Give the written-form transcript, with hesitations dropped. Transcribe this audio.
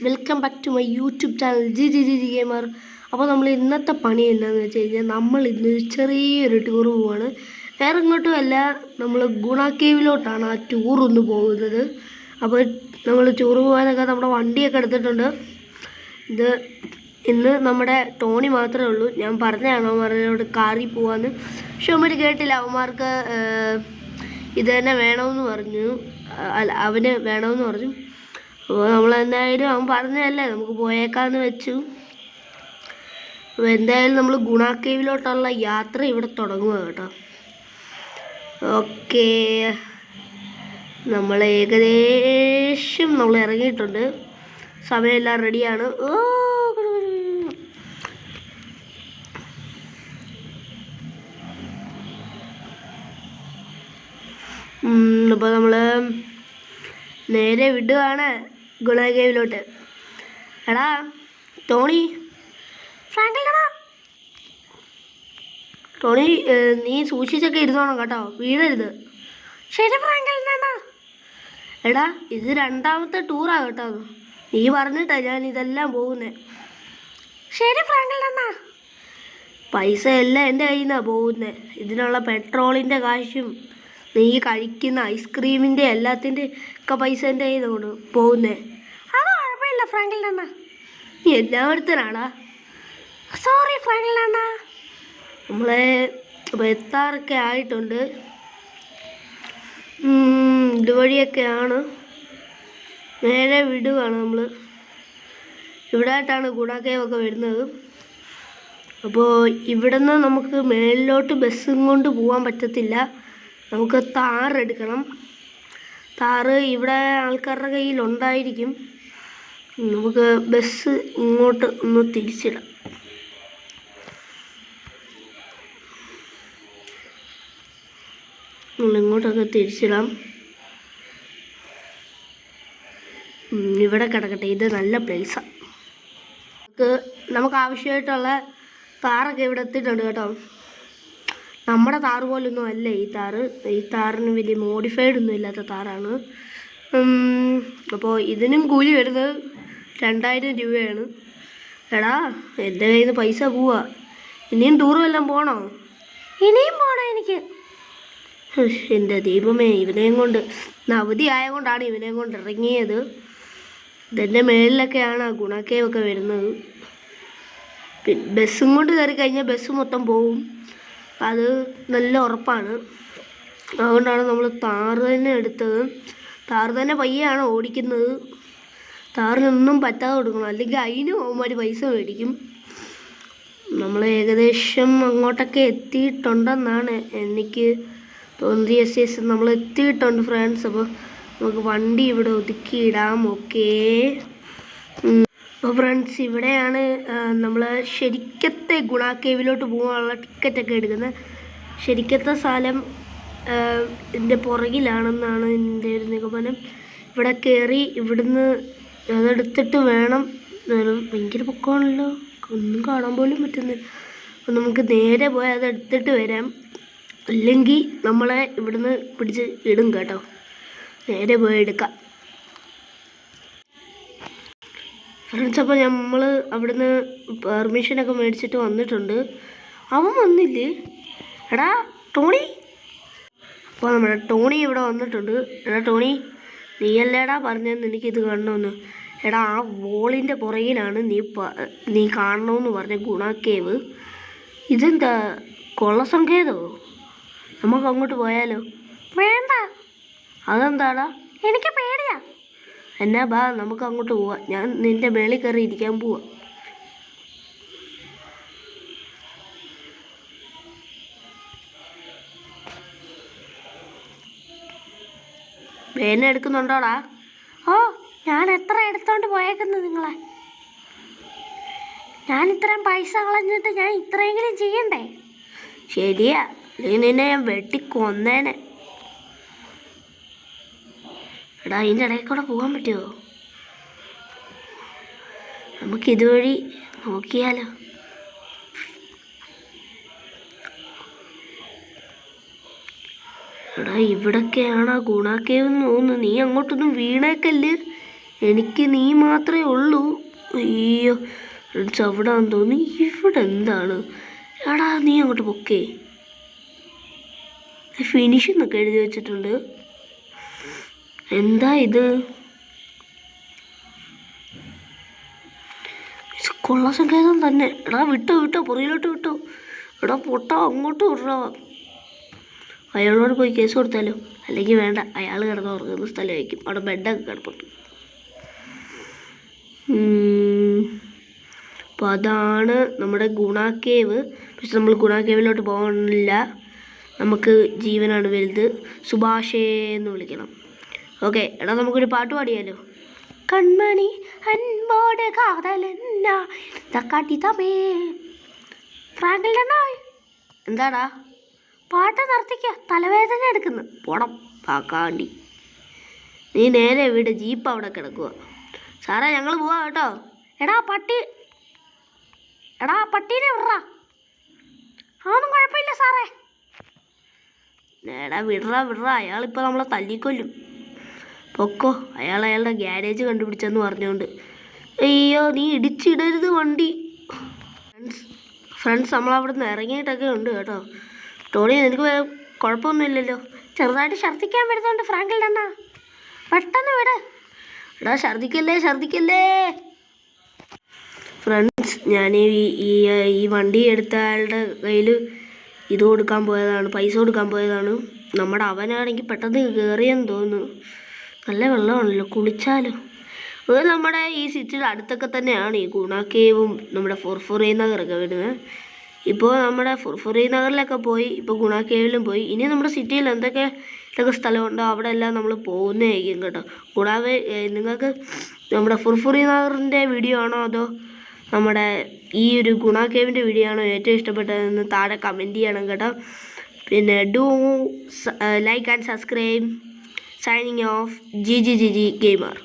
Welcome back to my YouTube channel G gamer. അപ്പോൾ നമ്മൾ ഇന്നത്തെ പണി എന്താണെന്ന് വെച്ച് കഴിഞ്ഞാൽ നമ്മൾ ഇന്ന് ചെറിയൊരു ടൂർ പോവാണ്. വേറെ ഇങ്ങോട്ടും അല്ല, നമ്മൾ ഗുണ കേവിലോട്ടാണ് ആ ടൂർ ഒന്ന് പോകുന്നത്. അപ്പോൾ നമ്മൾ ടൂർ പോകാനൊക്കെ നമ്മുടെ വണ്ടിയൊക്കെ എടുത്തിട്ടുണ്ട്. ഇത് ഇന്ന് നമ്മുടെ ടോണി മാത്രമേ ഉള്ളൂ. ഞാൻ പറഞ്ഞതാണ് അവന്മാരോട് കാറിൽ പോകാമെന്ന്. പക്ഷെ അവന്മാർ കേട്ടില്ല. അവന്മാർക്ക് ഇത് തന്നെ വേണമെന്ന് പറഞ്ഞു. അല്ല, അവന് വേണമെന്ന് പറഞ്ഞു. അപ്പോൾ നമ്മളെന്തായാലും അവൻ പറഞ്ഞതല്ലേ, നമുക്ക് പോയേക്കാന്ന് വെച്ചു. അപ്പോൾ എന്തായാലും നമ്മൾ ഗുണ കേവിലോട്ടുള്ള യാത്ര ഇവിടെ തുടങ്ങുക കേട്ടോ. ഓക്കേ, നമ്മൾ ഏകദേശം നമ്മൾ ഇറങ്ങിയിട്ടുണ്ട്. സമയമെല്ലാം റെഡിയാണ്. അപ്പോൾ നമ്മൾ നേരെ വിടുകയാണ് ഗുണ കേവിലോട്ട്. എടാ ടോണി, ഫ്രാങ്കിളടാ ടോണി, നീ സൂക്ഷിച്ചൊക്കെ ഇരുന്നോണം കേട്ടോ, വീഴരുത്. ശരി ഫ്രാങ്കിളാ. എടാ ഇത് രണ്ടാമത്തെ ടൂറാ കേട്ടോ, നീ പറഞ്ഞിട്ടാ ഞാൻ ഇതെല്ലാം പോകുന്നത്. ശരി ഫ്രാങ്കിളാ. പൈസ എല്ലാം എൻ്റെ കയ്യിൽ നിന്നാണ് പോകുന്നത്. ഇതിനുള്ള പെട്രോളിൻ്റെ കാശും നീ കഴിക്കുന്ന ഐസ്ക്രീമിൻ്റെ എല്ലാത്തിൻ്റെ ഒക്കെ പൈസ എൻ്റെ കയ്യിൽ നിന്ന് പോകുന്നേ. അത് കുഴപ്പമില്ല ഫ്രാങ്കിളാ, നീ എല്ലായിടത്തിനാടാ. സോറി ഫ്രാങ്കിളാ. നമ്മളെ അപ്പോൾ എത്താറൊക്കെ ആയിട്ടുണ്ട്. ഇതുവഴിയൊക്കെയാണ്, നേരെ വിടുകയാണ് നമ്മൾ. ഇവിടെ ആയിട്ടാണ് ഗുണ കേവൊക്കെ വരുന്നത്. അപ്പോൾ ഇവിടുന്ന് നമുക്ക് മേളിലോട്ട് ബസ്സും കൊണ്ട് പോകാൻ പറ്റത്തില്ല. നമുക്ക് താർ എടുക്കണം. താറ് ഇവിടെ ആൾക്കാരുടെ കയ്യിലുണ്ടായിരിക്കും. നമുക്ക് ബസ് ഇങ്ങോട്ട് ഒന്ന് തിരിച്ചിടാം. ഇങ്ങോട്ടൊക്കെ തിരിച്ചിടാം. ഇവിടെ കിടക്കട്ടെ, ഇത് നല്ല പ്ലേസാണ്. നമുക്ക് ആവശ്യമായിട്ടുള്ള താറൊക്കെ ഇവിടെ എത്തിയിട്ടുണ്ട് കേട്ടോ. നമ്മുടെ താറ് പോലൊന്നും അല്ല ഈ താറ്. ഈ താറിന് വലിയ മോഡിഫൈഡ് ഒന്നും ഇല്ലാത്ത താറാണ്. അപ്പോൾ ഇതിനും കൂലി വരുന്നത് 2000 രൂപയാണ്. എടാ എൻ്റെ കയ്യിൽ നിന്ന് പൈസ പോവാ. ഇനിയും ടൂറും എല്ലാം പോകണോ? ഇനിയും പോകണം എനിക്ക്. എൻ്റെ ദൈവമേ, ഇവനെയും കൊണ്ട് അവധി ആയതുകൊണ്ടാണ് ഇവനെയും കൊണ്ട് ഇറങ്ങിയത്. ഇതിൻ്റെ മേളിലൊക്കെയാണ് ഗുണ കേവൊക്കെ വരുന്നത്. പിന്നെ ബസ്സും കൊണ്ട് കയറി കഴിഞ്ഞാൽ ബസ് മൊത്തം പോവും, അത് നല്ല ഉറപ്പാണ്. അതുകൊണ്ടാണ് നമ്മൾ താറ് തന്നെ എടുത്തത്. താറ് തന്നെ പയ്യാണ് ഓടിക്കുന്നത്. താറിനൊന്നും പറ്റാതെ കൊടുക്കണം, അല്ലെങ്കിൽ അതിനും അവന്മാർ പൈസ മേടിക്കും. നമ്മൾ ഏകദേശം അങ്ങോട്ടൊക്കെ എത്തിയിട്ടുണ്ടെന്നാണ് എനിക്ക് തോന്നുന്നത്. യെസ്, നമ്മൾ എത്തിയിട്ടുണ്ട് ഫ്രണ്ട്സ്. അപ്പോൾ നമുക്ക് വണ്ടി ഇവിടെ ഒതുക്കിയിടാം. ഓക്കേ. അപ്പോൾ ഫ്രണ്ട്സ്, ഇവിടെയാണ് നമ്മൾ ശരിക്കത്തെ ഗുണ കേവിലോട്ട് പോകാനുള്ള ടിക്കറ്റൊക്കെ എടുക്കുന്നത്. ശരിക്കത്തെ സ്ഥലം ഇതിൻ്റെ പുറകിലാണെന്നാണ് എൻ്റെ ഒരു നിഗമനം. ഇവിടെ കയറി ഇവിടുന്ന് അതെടുത്തിട്ട് വേണം. ഭയങ്കര പൊക്കമാണല്ലോ, ഒന്നും കാണാൻ പോലും പറ്റുന്നില്ല. അപ്പോൾ നമുക്ക് നേരെ പോയി അതെടുത്തിട്ട് വരാം, അല്ലെങ്കിൽ നമ്മളെ ഇവിടുന്ന് പിടിച്ച് ഇടും കേട്ടോ. നേരെ പോയി എടുക്കാം ഫ്രണ്ട്സ്. അപ്പോൾ നമ്മൾ അവിടുന്ന് പെർമിഷനൊക്കെ മേടിച്ചിട്ട് വന്നിട്ടുണ്ട്. അവൻ വന്നില്ലേ? എടാ ടോണി. അപ്പോൾ നമ്മുടെ ടോണി ഇവിടെ വന്നിട്ടുണ്ട്. എടാ ടോണി, നീയല്ലേടാ പറഞ്ഞതെന്ന് എനിക്കിത് കാണണമെന്ന്. എടാ ആ വോളിൻ്റെ പുറകിലാണ് നീ കാണണമെന്ന് പറഞ്ഞ ഗുണ കേവ്. ഇതെന്താ കൊള്ളസങ്കേതമോ? നമുക്ക് അങ്ങോട്ട് പോയാലോ? വേണ്ട. അതെന്താടാ? എനിക്ക് പേടിയാ. എന്നാ ബാ, നമുക്ക് അങ്ങോട്ട് പോവാം. ഞാൻ നിൻ്റെ മേളിൽ കയറി ഇരിക്കാൻ പോവാ. വേന എടുക്കുന്നുണ്ടോടാ? ഓ, ഞാൻ എത്ര എടുത്തോണ്ട് പോയേക്കുന്നത് നിങ്ങളെ. ഞാൻ ഇത്രയും പൈസ കളഞ്ഞിട്ട് ഞാൻ ഇത്രയെങ്കിലും ചെയ്യണ്ടേ? ശരിയാ, നിന്നെ ഞാൻ വെട്ടിക്കൊന്നേനെ. എടാ അതിൻ്റെ ഇടയിൽ കൂടെ പോകാൻ പറ്റുമോ? നമുക്കിതുവഴി നോക്കിയാലോ? എടാ ഇവിടൊക്കെയാണ് ഗുണ കേവ് എന്ന് തോന്നുന്നു. നീ അങ്ങോട്ടൊന്നും വീണേക്കല്ല്. എനിക്ക് നീ മാത്രമേ ഉള്ളൂ. അയ്യോ ഫ്രണ്ട്സ് അവിടാന്ന് തോന്നി. ഇവിടെ എന്താണ്? എടാ നീ അങ്ങോട്ട് പൊക്കേ. ഫിനിഷ് എന്നൊക്കെ എഴുതി വെച്ചിട്ടുണ്ട്. എന്താ ഇത്? കൊള്ള സങ്കേതം തന്നെ. എടാ വിട്ടോ പുറകിലോട്ട് വിട്ടോ. എടാ പൊട്ടാ അങ്ങോട്ട് വിടറാ. അയാളോട് പോയി കേസ് കൊടുത്താലോ? അല്ലെങ്കിൽ വേണ്ട, അയാൾ കിടന്ന് ഉറങ്ങുന്ന സ്ഥലമായിരിക്കും. അവിടെ ബെഡൊക്കെ കിടപ്പുണ്ട്. അപ്പോൾ അതാണ് നമ്മുടെ ഗുണ കേവ്. പക്ഷെ നമ്മൾ ഗുണ കേവിലോട്ട് പോകണില്ല. നമുക്ക് ജീവനാണ് വലുത്. സുഭാഷേ എന്ന് വിളിക്കണം. ഓക്കെ എടാ നമുക്കൊരു പാട്ട് പാടിയാലോ? കൺമണി അൻപോട് കാതലെന്ന തക്കാട്ടി തമേ ഫ്രാങ്കിൾഡനായി. എന്താടാ പാട്ട് നിർത്തിക്ക, തലവേദന എടുക്കുന്നു. പോണം പാക്കാണ്ടി. നീ നേരെ വീട്, ജീപ്പ് അവിടെ കിടക്കുക. സാറേ ഞങ്ങൾ പോവാ കേട്ടോ. എടാ പട്ടീനെ വിടറാ. അതൊന്നും കുഴപ്പമില്ല സാറേ. എടാ വിടറാ. അയാളിപ്പോൾ നമ്മളെ തല്ലിക്കൊല്ലും. പൊക്കോ. അയാളുടെ ഗ്യാരേജ് കണ്ടുപിടിച്ചെന്ന് പറഞ്ഞുകൊണ്ട്. അയ്യോ നീ ഇടിച്ചിടരുത് വണ്ടി. ഫ്രണ്ട്സ് നമ്മളവിടെ നിന്ന് ഇറങ്ങിയിട്ടൊക്കെ ഉണ്ട് കേട്ടോ. ടോണി നിനക്ക് കുഴപ്പമൊന്നുമില്ലല്ലോ? ചെറുതായിട്ട് ഛർദ്ദിക്കാൻ വരുന്നുണ്ട് ഫ്രാങ്കിളുടെ അണ്ണ. പെട്ടെന്ന് വിട്. എടാ ഛർദ്ദിക്കല്ലേ. ഫ്രണ്ട്സ് ഞാൻ ഈ വണ്ടി എടുത്ത ആളുടെ കയ്യിൽ ഇത് കൊടുക്കാൻ പോയതാണ്, പൈസ കൊടുക്കാൻ പോയതാണ്. അവനാണെങ്കിൽ പെട്ടെന്ന് കയറിയെന്ന് തോന്നുന്നു. നല്ല വെള്ളമാണല്ലോ, കുളിച്ചാലോ? അത് നമ്മുടെ ഈ സിറ്റിയുടെ അടുത്തൊക്കെ തന്നെയാണ് ഈ ഗുണ കേവും നമ്മുടെ ഫുർഫുറി നഗറൊക്കെ വരുന്നത്. ഇപ്പോൾ നമ്മുടെ ഫുർഫുറി നഗറിലൊക്കെ പോയി, ഇപ്പോൾ ഗുണ കേവിലും പോയി. ഇനി നമ്മുടെ സിറ്റിയിൽ എന്തൊക്കെ സ്ഥലമുണ്ടോ അവിടെ എല്ലാം നമ്മൾ പോകുന്നതായിരിക്കും കേട്ടോ. കൂടാതെ നിങ്ങൾക്ക് നമ്മുടെ ഫുർഫുറി നഗറിൻ്റെ വീഡിയോ ആണോ അതോ നമ്മുടെ ഈ ഒരു ഗുണ കേവിൻ്റെ വീഡിയോ ആണോ ഏറ്റവും ഇഷ്ടപ്പെട്ടതെന്ന് താഴെ കമൻറ്റ് ചെയ്യണം കേട്ടോ. പിന്നെ do like and subscribe. Signing off, GG Gamer.